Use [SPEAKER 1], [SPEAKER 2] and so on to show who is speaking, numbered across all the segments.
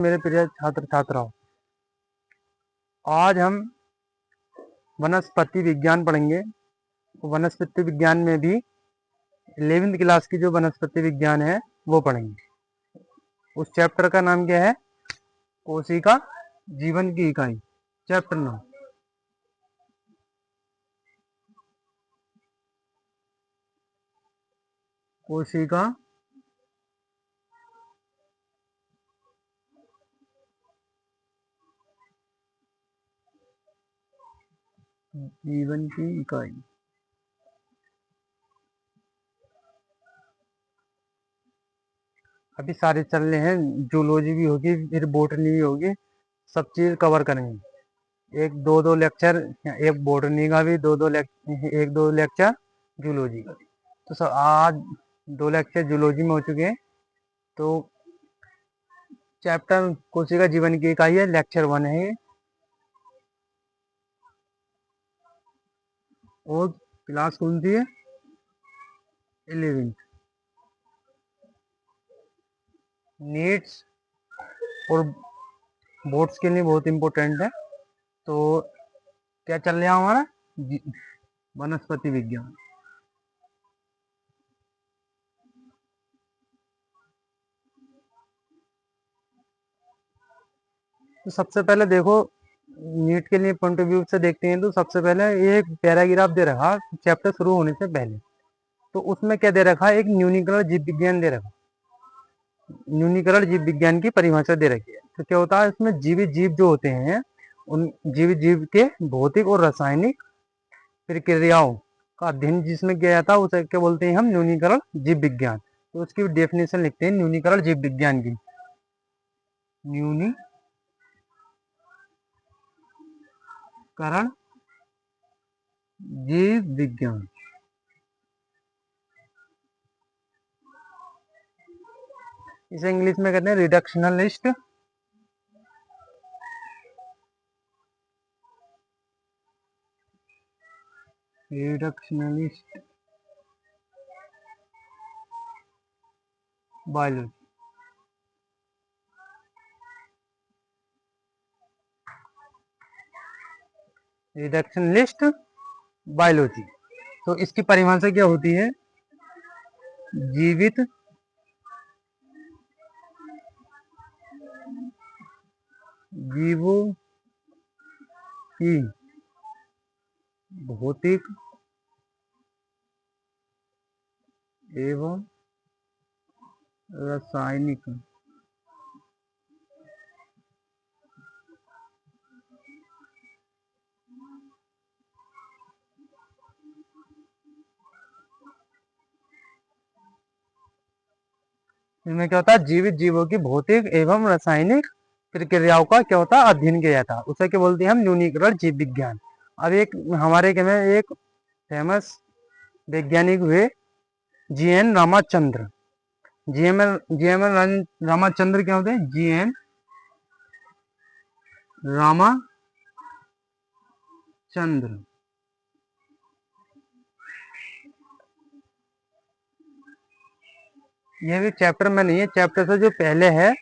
[SPEAKER 1] मेरे प्रिय छात्र छात्राओं, आज हम वनस्पति विज्ञान पढ़ेंगे। वनस्पति विज्ञान में भी 11वीं क्लास की जो वनस्पति विज्ञान है वो पढ़ेंगे। उस चैप्टर का नाम क्या है? कोशिका जीवन की इकाई। चैप्टर नाम कोशिका जीवन की इकाई। अभी सारे चल रहे हैं, जूलॉजी भी होगी, फिर बोटनी भी होगी, सब चीज कवर करेंगे। एक दो लेक्चर, एक बोटनी का भी एक दो लेक्चर जूलॉजी का भी। तो सर आज 2 लेक्चर जूलॉजी में हो चुके हैं। तो चैप्टर कोशिका जीवन की इकाई है, लेक्चर 1 है ये। और क्लास कौन सी है? 11th। नीट्स और बोर्ड्स के लिए बहुत इंपॉर्टेंट है। तो क्या चल रहा है हमारा? वनस्पति विज्ञान। तो सबसे पहले देखो, नीट के लिए पॉइंट ऑफ व्यू से देखते हैं तो सबसे पहले ये एक पैराग्राफ दे रखा चैप्टर शुरू होने से पहले। तो उसमें क्या दे रखा है? एक न्यूनीकरण जीव विज्ञान दे रखा। न्यूनीकरण जीव विज्ञान की परिभाषा दे रखी है। तो क्या होता है इसमें? जीवित जीव जो होते हैं उन जीवित जीव के भौतिक और रासायनिक प्रक्रियाओं का अध्ययन जिसमें किया जाता है उसे क्या बोलते हैं हम? न्यूनीकरण जीव विज्ञान। तो उसकी डेफिनेशन लिखते हैं न्यूनीकरण जीव विज्ञान की। न्यूनीकरण जीव विज्ञान। इसे इंग्लिश में कहते हैं रिडक्शनलिस्ट बायोलॉजी। रिडक्शनलिस्ट बायोलॉजी। तो इसकी परिभाषा क्या होती है? जीवित जीवों की भौतिक एवं रासायनिक इसमें क्या होता है? जीवित जीवों की भौतिक एवं रासायनिक प्रक्रियाओं का क्या होता है? अध्ययन किया जाता है। उसे क्या बोलते हैं हम? न्यूनीकरण जीव विज्ञान। अब एक हमारे के में एक फेमस वैज्ञानिक हुए जी.एन. रामाचंद्र। जी.एन. रामाचंद्र क्या होते हैं? जी.एन. रामाचंद्र। यह भी चैप्टर में नहीं है, चैप्टर से जो पहले है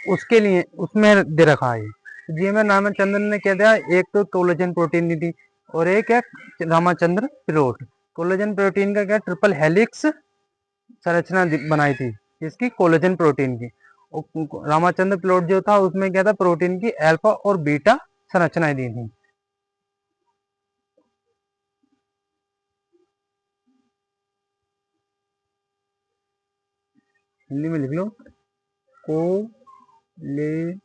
[SPEAKER 1] उसके लिए उसमें दे रखा है। जी.एन. रामाचंद्र ने क्या दिया? एक तो कोलेजन प्रोटीन दी थी और एक है रामाचंद्र प्लॉट। कोलेजन प्रोटीन का क्या? ट्रिपल हेलिक्स संरचना बनाई थी इसकी, कोलेजन प्रोटीन की। और रामाचंद्र प्लॉट जो था उसमें क्या था? प्रोटीन की अल्फा और बीटा संरचनाएं दी थी। हिंदी में लिख लो, कोलेजन।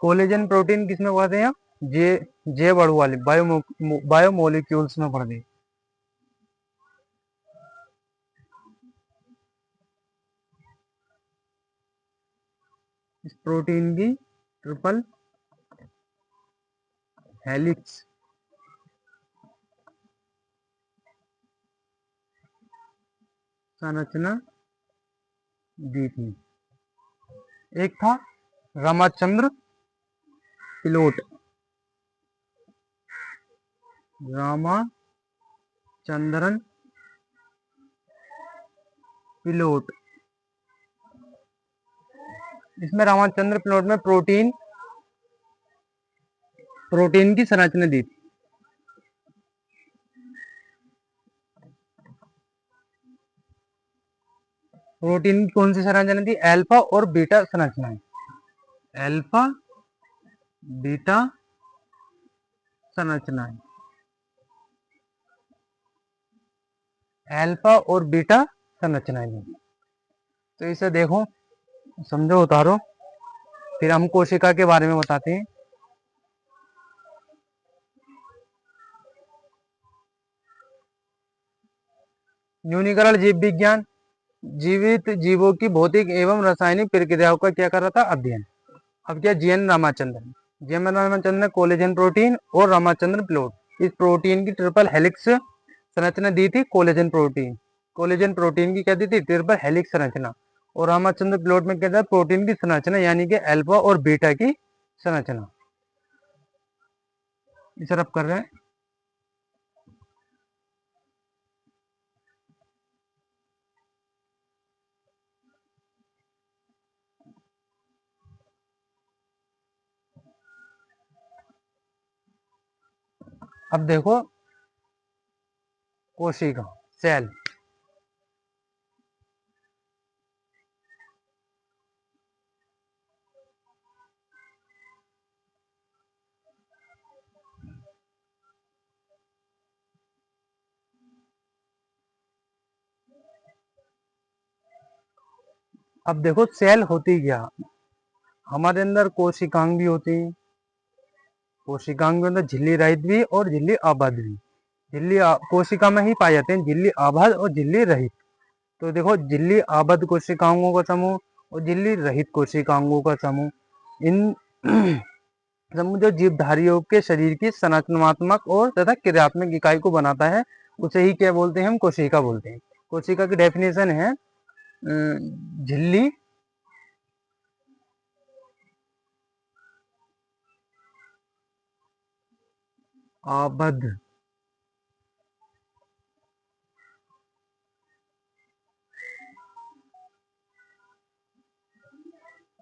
[SPEAKER 1] कोलेजन प्रोटीन किसमें पढ़ते हैं? जे जे वर्ड वाले बायोमोलिक्यूल्स में पढ़ते हैं। इस प्रोटीन की ट्रिपल हेलिक्स संरचना दी थी। एक था रामाचंद्र प्लॉट। रामाचंद्रन प्लॉट। इसमें रामचंद्र प्लॉट में प्रोटीन की संरचना दी थी। प्रोटीन की कौन सी संरचना थी? अल्फा और बीटा संरचनाएं। अल्फा बीटा संरचनाएं, अल्फा और बीटा संरचनाएं दी। तो इसे देखो, समझो, उतारो, फिर हम कोशिका के बारे में बताते हैं। न्यूनीकरण जीव विज्ञान, जीवित जीवों की भौतिक एवं रासायनिक प्रक्रियाओं का क्या कर रहा था? अध्ययन। अब क्या जीएन रामाचंद्रन ने कोलेजन प्रोटीन और रामचंद्र प्लॉट, इस प्रोटीन की ट्रिपल हेलिक्स संरचना दी थी। कोलेजन प्रोटीन की क्या दी थी? ट्रिपल हेलिक्स संरचना। और रामचंद्र प्लॉट में क्या था? प्रोटीन की संरचना, यानी कि अल्फा और बीटा की संरचना। इस तरफ कर रहे हैं। अब देखो कोशिका, सेल। अब देखो सेल होती क्या? हमारे अंदर कोशिकांग भी होती है। कोशिकांग के अंदर झिल्ली रहित भी और झिल्ली आबाद भी। कोशिका में ही पाए जाते हैं झिल्ली आबाद और झिल्ली रहित। तो देखो, झिल्ली आबाद कोशिकांगों का समूह और झिल्ली रहित कोशिकांगों का समूह, इन समूह जो जीवधारियों के शरीर की संरचनात्मक और तथा क्रियात्मक इकाई को बनाता है, उसे ही क्या बोलते हैं? हम कोशिका बोलते हैं। कोशिका की डेफिनेशन है झिल्ली आबद्ध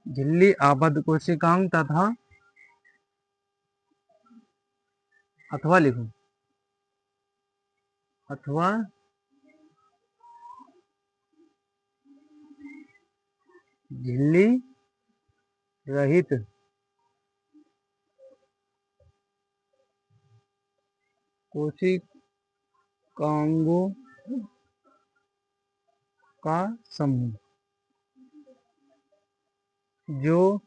[SPEAKER 1] झिल्ली आबद्ध कोशिकांग तथा अथवा लिखो अथवा झिल्ली रहित कोशिकांगों का समूह जो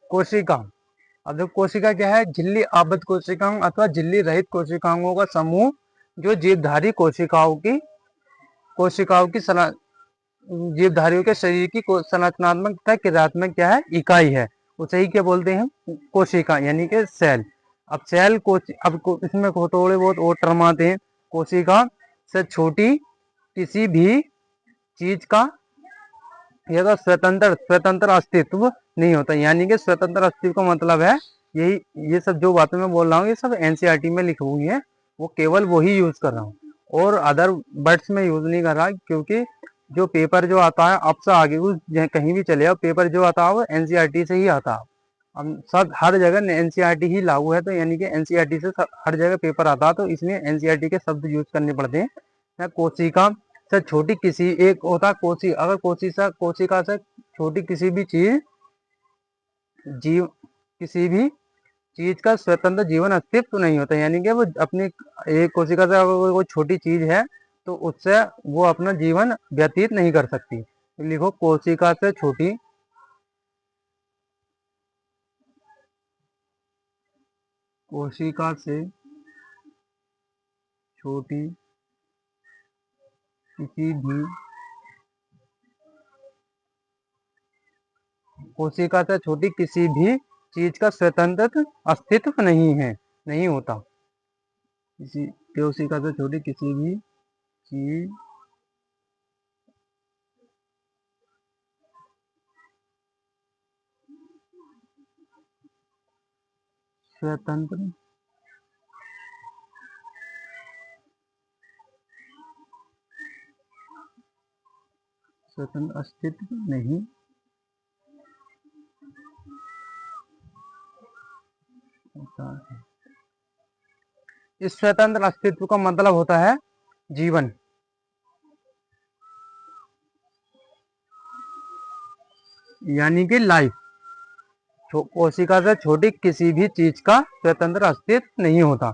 [SPEAKER 1] कोशिका। अब देखो कोशिका क्या है? झिल्ली आबद्ध कोशिकांग अथवा झिल्ली रहित कोशिकांगों का समूह जो जीवधारी कोशिकाओं की जीवधारियों के शरीर की संरचनात्मक तथा क्रियात्मक क्या है? इकाई है। उसे ही क्या बोलते हैं? कोशिका, यानी कि सेल। अब सेल इसमें थोड़े बहुत और टर्म आते हैं। कोशिका से छोटी किसी भी चीज का यह तो स्वतंत्र अस्तित्व नहीं होता, यानी कि स्वतंत्र अस्तित्व का मतलब है ये सब जो बातें मैं बोल रहा हूँ ये सब एनसीईआरटी में लिखी हुई है, वो केवल वही यूज कर रहा हूँ और अदर वर्ड्स में यूज नहीं कर रहा, क्योंकि जो पेपर जो आता है अब से आगे कहीं भी चले जाओ, पेपर जो आता है वो एनसीईआरटी से ही आता है। अब सब हर जगह एनसीईआरटी ही लागू है, तो यानी कि एनसीईआरटी से हर जगह पेपर आता है, तो इसमें एनसीईआरटी के शब्द यूज करने पड़ते हैं। कोशिका से छोटी किसी एक होता अगर कोशिका से छोटी किसी भी चीज का स्वतंत्र जीवन अस्तित्व नहीं होता, यानी कि वो अपनी एक कोशिका से अगर कोई छोटी चीज है तो उससे वो अपना जीवन व्यतीत नहीं कर सकती। तो लिखो कोशिका से छोटी कोशिका से छोटी किसी भी कोशिका से छोटी किसी भी चीज का स्वतंत्र अस्तित्व नहीं है, नहीं होता। किसी कोशिका से छोटी किसी भी चीज स्वतंत्र स्वतंत्र अस्तित्व नहीं होता है। इस स्वतंत्र अस्तित्व का मतलब होता है जीवन। यानी कि लाइफ। कोशिका से छोटी किसी भी चीज का स्वतंत्र अस्तित्व नहीं होता।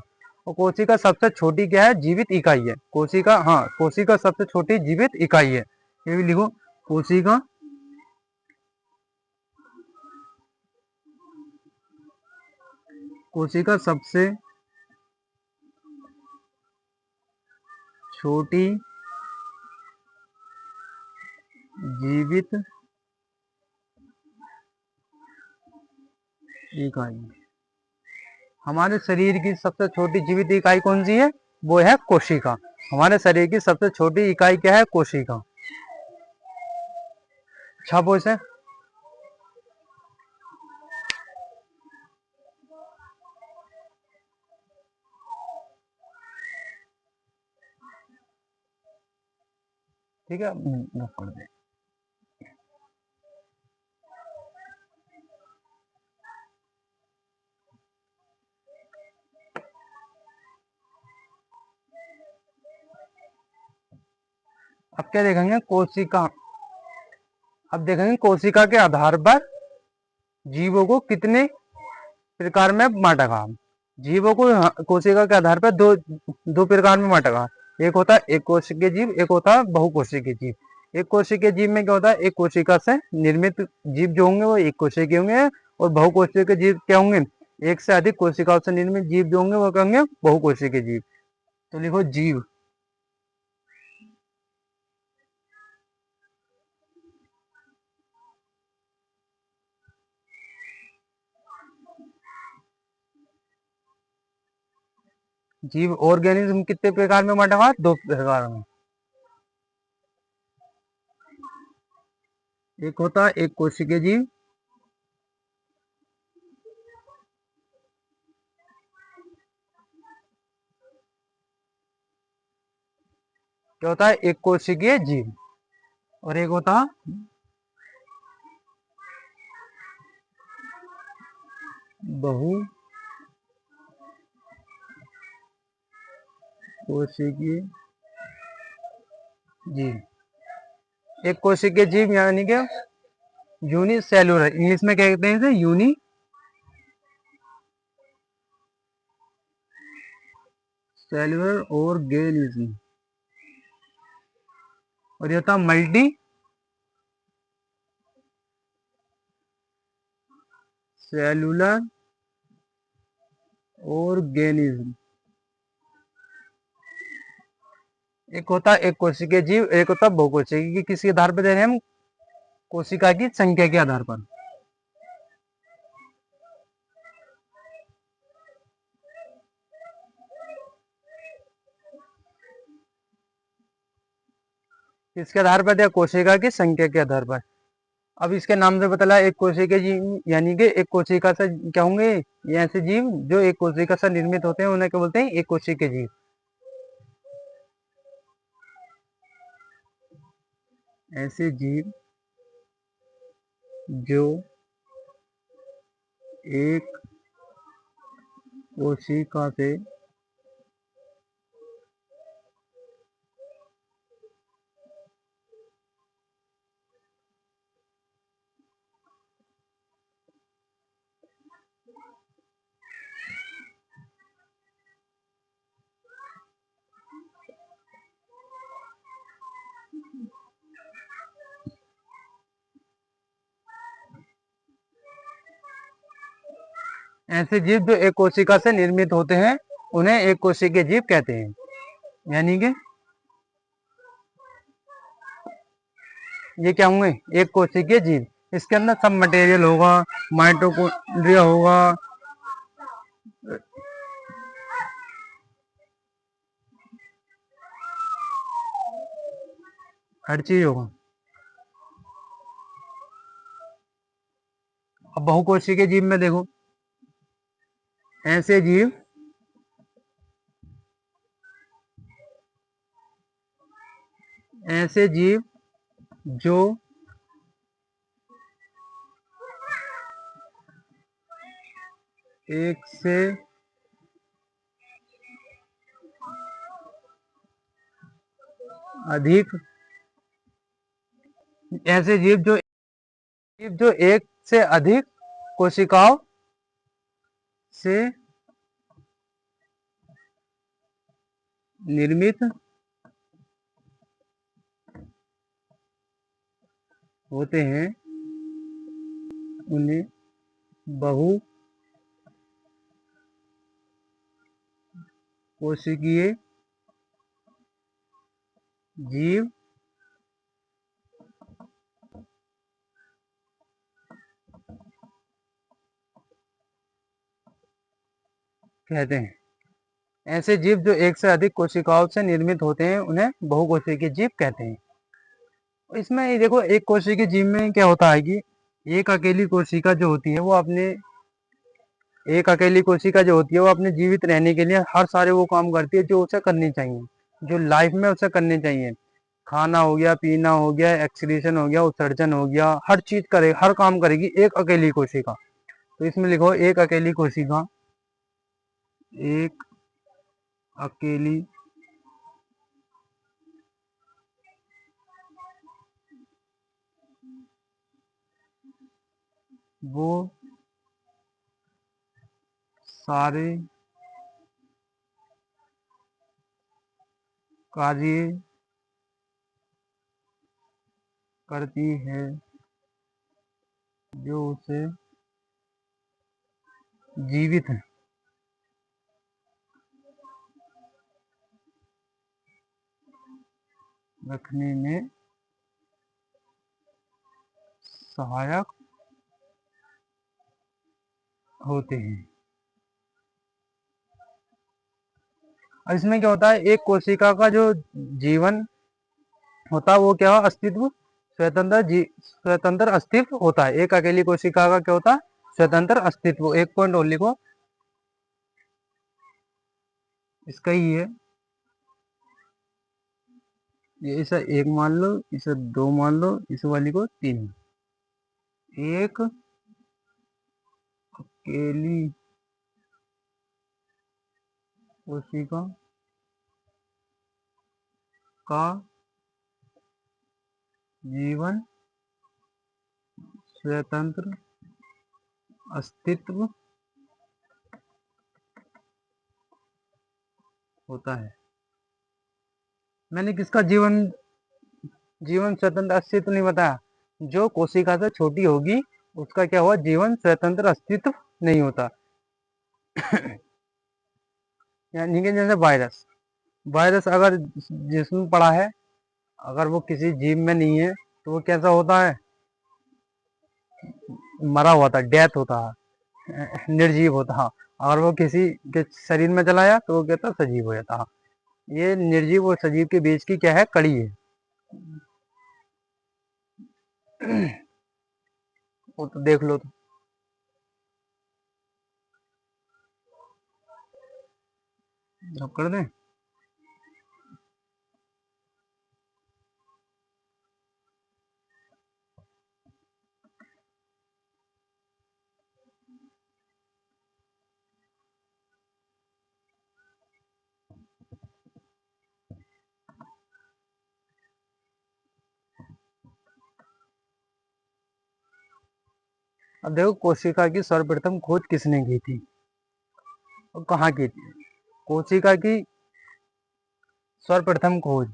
[SPEAKER 1] और कोशिका सबसे छोटी क्या है? जीवित इकाई है। कोशिका, हाँ, कोशिका सबसे छोटी जीवित इकाई है। ये भी लिखो, कोशिका कोशिका सबसे छोटी जीवित इकाई। हमारे शरीर की सबसे छोटी जीवित इकाई कौन सी है? वो है कोशिका। हमारे शरीर की सबसे छोटी इकाई क्या है? कोशिका। छापो इसे। ठीक है, नोट कर दे। अब क्या देखेंगे? कोशिका। अब देखेंगे कोशिका के आधार पर जीवों को कितने प्रकार में बांटा गया। जीवों को कोशिका के आधार पर दो प्रकार में बांटा गया। एक होता है एक कोशिकीय जीव, एक होता है बहुकोशिकीय जीव। एक कोशिकीय जीव में क्या होता है? एक कोशिका से निर्मित जीव जो होंगे वो एक कोशिकीय होंगे। और बहुकोशिकीय जीव क्या होंगे? एक से अधिक कोशिकाओं से निर्मित जीव जो होंगे वो क्या होंगे? बहुकोशिकीय जीव। तो लिखो जीव। जीव ऑर्गेनिज्म कितने प्रकार में बांटा हुआ? दो प्रकार में। एक होता है एक कोशिकीय जीव, क्या होता है? एक कोशिकीय जीव। और एक होता बहु कोशिकीय जीव। एक कोशिकीय जीव यानी कि यूनिसेलुलर, इंग्लिश में क्या कहते हैं इसे? Unicellular organism. और ये था मल्टी सेलुलर ऑर्गेनिज्म। एक होता है एक कोशिकीय जीव, एक होता है बहुकोशिकीय। किसके आधार पर दे रहे हैं हम? कोशिका की संख्या के आधार पर। किसके आधार पर दिया? कोशिका की संख्या के आधार पर। अब इसके नाम से पता लगा एक कोशिकीय जीव यानी कि एक कोशिका से क्या होंगे? ये ऐसे जीव जो एक कोशिका से निर्मित होते हैं उन्हें क्या बोलते हैं? एक कोशिकीय जीव। ऐसे जीव जो एक कोशिका से ऐसे जीव जो एक कोशिका से निर्मित होते हैं उन्हें एक कोशिकीय जीव कहते हैं। यानी कि ये क्या होंगे, एक कोशिकीय जीव। इसके अंदर सब मटेरियल होगा, माइटोकॉन्ड्रिया होगा, हर चीज होगा। अब बहुकोशिकीय जीव में देखो, ऐसे जीव जो एक से अधिक ऐसे जीव जो एक से अधिक कोशिकाओं से निर्मित होते हैं उन्हें बहुकोशिकीय जीव कहते हैं। ऐसे जीव जो एक से अधिक कोशिकाओं से निर्मित होते हैं उन्हें बहुकोशिकीय जीव कहते हैं। इसमें ये देखो, एक कोशिकीय जीव में क्या होता है कि एक अकेली कोशिका जो होती है वो अपने जीवित रहने के लिए हर सारे वो काम करती है जो उसे करनी चाहिए, जो लाइफ में उसे करने चाहिए। खाना हो गया, पीना हो गया, एक्सक्रीशन हो गया, उत्सर्जन हो गया, हर चीज करे, हर काम करेगी एक अकेली कोशिका। तो इसमें लिखो एक अकेली कोशिका, एक अकेली वो सारे कार्य करती है जो उसे जीवित रखने में सहायक होते हैं। और इसमें क्या होता है, एक कोशिका का जो जीवन होता है वो क्या है, स्वतंत्र अस्तित्व होता है। एक अकेली कोशिका का क्या होता है, स्वतंत्र अस्तित्व। एक पॉइंट और लिखो, इसका ही है ये। इसे एक मान लो, इसे दो मान लो, इस वाली को तीन। एक अकेली कोशिका का जीवन स्वतंत्र अस्तित्व होता है। मैंने किसका जीवन जीवन स्वतंत्र अस्तित्व नहीं बताया, जो कोशिका से छोटी होगी उसका क्या हुआ, जीवन स्वतंत्र अस्तित्व नहीं होता। यानी कि जैसे वायरस, वायरस अगर जिसमें पड़ा है, अगर वो किसी जीव में नहीं है तो वो कैसा होता है, मरा हुआ था, डेथ होता है, निर्जीव होता है। अगर वो किसी के शरीर में चला जाए तो वो कहता सजीव हो जाता है। ये निर्जीव और सजीव के बीच की क्या है, कड़ी है। वो तो देख लो तो। अब कर दें। अब देखो, कोशिका की सर्वप्रथम खोज किसने की थी और कहाँ की थी। कोशिका की सर्वप्रथम खोज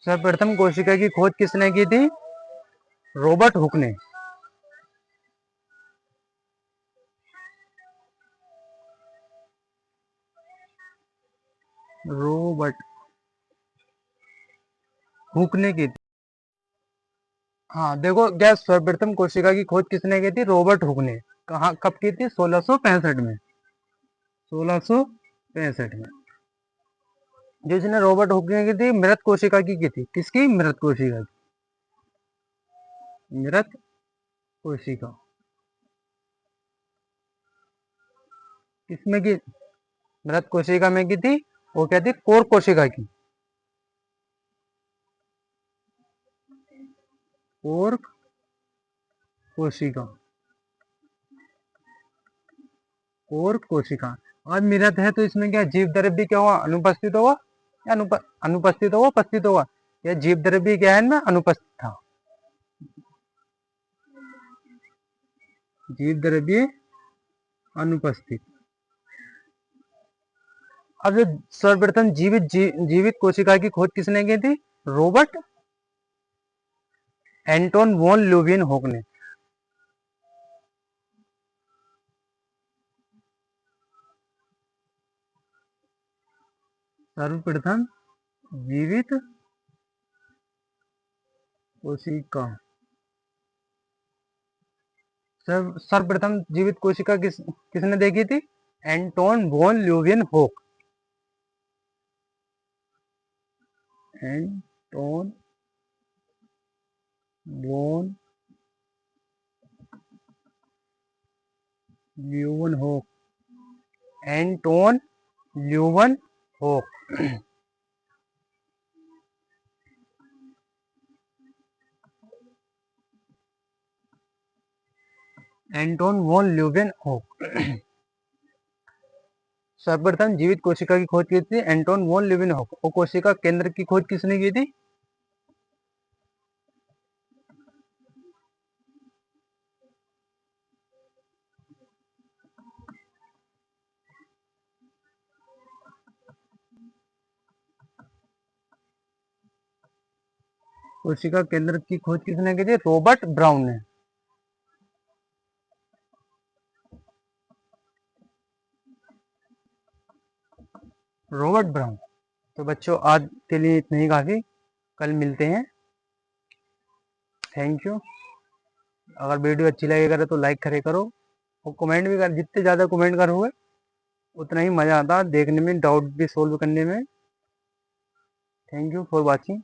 [SPEAKER 1] सर्वप्रथम कोशिका की खोज किसने की थी? रॉबर्ट हुक ने। रॉबर्ट हुक ने की थी। हाँ देखो, क्या सर्वप्रथम कोशिका की खोज किसने की थी? रॉबर्ट हुक ने। कहाँ, कब की थी? 1665 में। 1665 में। जिसने रॉबर्ट हुक ने की थी, मृत कोशिका की थी। किसकी? मृत कोशिका की। मृत कोशिका किसमें की? मृत कोशिका में की थी। वो क्या थी? कोर कोशिका की। कोर कोशिका। कोर कोशिका। और मृत है तो इसमें क्या जीव द्रव्य क्या हुआ? अनुपस्थित होगा। या अनुपस्थित होगा, उपस्थित होगा? या जीव द्रव्य क्या है इनमें? अनुपस्थित था। जीव द्रव्य अनुपस्थित। अब जो सर्वप्रथम जीवित कोशिका की खोज किसने की थी? रॉबर्ट एंटोन वॉन ल्यूविनहोक ने। सर्वप्रथम जीवित कोशिका। सर्वप्रथम जीवित कोशिका किसने देखी थी? Anton von Leeuwenhoek. Anton von Leeuwenhoek. Anton Leeuwenhoek. Anton von Leeuwenhoek. सर्वप्रथम जीवित कोशिका की खोज की थी एंटोन वॉन ल्यूविनहोक। और कोशिका केंद्र की खोज किसने की थी? कोशिका केंद्र की खोज किसने की थी? रॉबर्ट ब्राउन ने। Robert brown. तो बच्चों, आज के लिए इतना ही काफी। कल मिलते हैं। Thank you. अगर वीडियो अच्छी लगे करे तो लाइक करे करो, और कमेंट भी कर। जितने ज़्यादा कमेंट करोगे उतना ही मज़ा आता है देखने में, डाउट भी सोल्व करने में। Thank you for watching.